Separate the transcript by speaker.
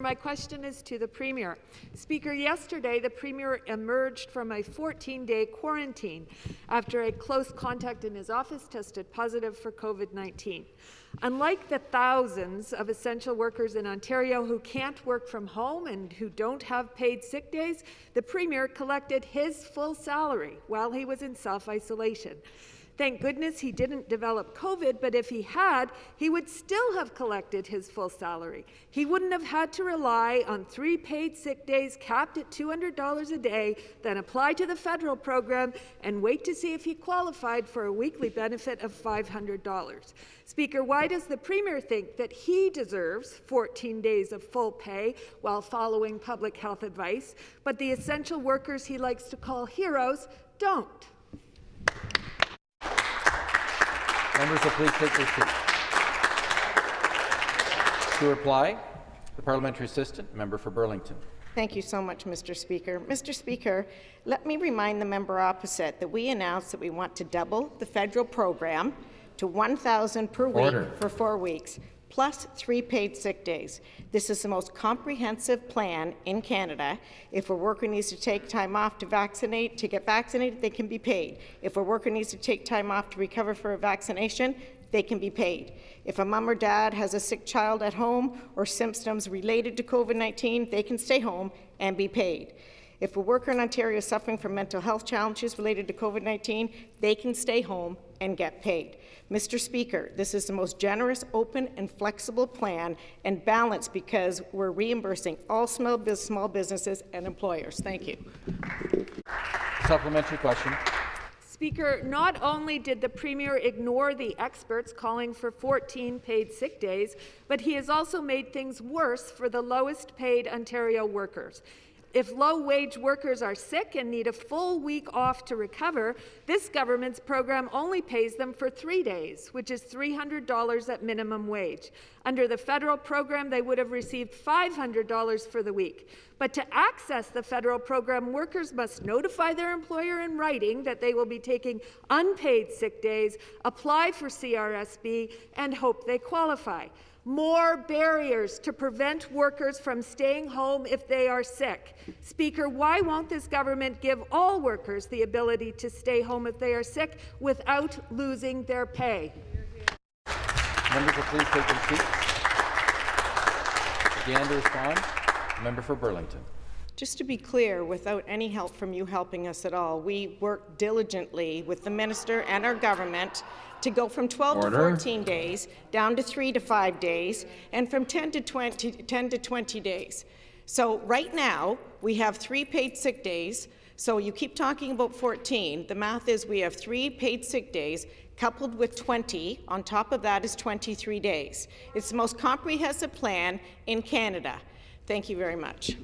Speaker 1: My question is to the Premier. Speaker, yesterday the Premier emerged from a 14-day quarantine after a close contact in his office tested positive for COVID-19. Unlike the thousands of essential workers in Ontario who can't work from home and who don't have paid sick days, the Premier collected his full salary while he was in self-isolation. Thank goodness he didn't develop COVID, but if he had, he would still have collected his full salary. He wouldn't have had to rely on 3 paid sick days capped at $200 a day, then apply to the federal program and wait to see if he qualified for a weekly benefit of $500. Speaker, why does the Premier think that he deserves 14 days of full pay while following public health advice, but the essential workers he likes to call heroes don't?
Speaker 2: Members will please take their seats. To reply, the Parliamentary Assistant, Member for Burlington.
Speaker 3: Thank you so much, Mr. Speaker. Mr. Speaker, let me remind the member opposite that we announced that we want to double the federal program to $1,000 per week for 4 weeks, plus 3 paid sick days. This is the most comprehensive plan in Canada. If a worker needs to take time off to get vaccinated, they can be paid. If a worker needs to take time off to recover for a vaccination, they can be paid. If a mom or dad has a sick child at home or symptoms related to COVID-19, they can stay home and be paid. If a worker in Ontario is suffering from mental health challenges related to COVID-19, they can stay home and get paid. Mr. Speaker, this is the most generous, open and flexible plan and balanced because we're reimbursing all small businesses and employers. Thank you.
Speaker 2: Supplementary question.
Speaker 1: Speaker, not only did the Premier ignore the experts calling for 14 paid sick days, but he has also made things worse for the lowest paid Ontario workers. If low-wage workers are sick and need a full week off to recover, this government's program only pays them for 3 days, which is $300 at minimum wage. Under the federal program, they would have received $500 for the week. But to access the federal program, workers must notify their employer in writing that they will be taking unpaid sick days, apply for CRSB, and hope they qualify. More barriers to prevent workers from staying home if they are sick. Speaker, why won't this government give all workers the ability to stay home if they are sick without losing their pay?
Speaker 2: Members will please take their seats. Again to respond, Member for Burlington.
Speaker 3: Just to be clear, without any help from you helping us at all, we worked diligently with the minister and our government to go from 12 to 14 days, down to 3 to 5 days, and from 10 to 20 days. So right now, we have 3 paid sick days. So you keep talking about 14. The math is we have 3 paid sick days, coupled with 20. On top of that is 23 days. It's the most comprehensive plan in Canada. Thank you very much.